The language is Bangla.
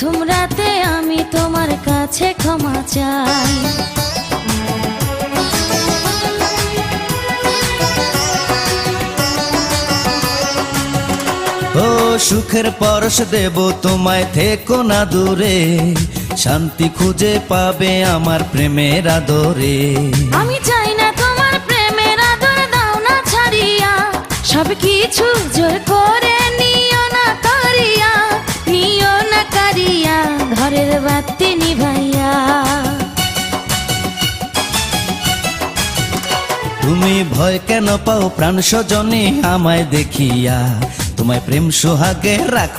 প্রথম রাতে আমি তোমার কাছে ক্ষমা চাই। ও সুখের পরশ দেব তোমায়, থেকো না দূরে, শান্তি খুঁজে পাবে আমার প্রেমের আদরে। আমি চাই না তোমার প্রেমের আদর, দাও না ছাড়িয়া, সব কিছু জোর করে নিও না কারিয়া, নিও না কারিয়া, ঘরের বাতি নিভাইয়া। তুমি ভয় কেন পাও প্রাণ স্বজনে আমায় দেখিয়া, তোমায় প্রেম সোহাগে রাখ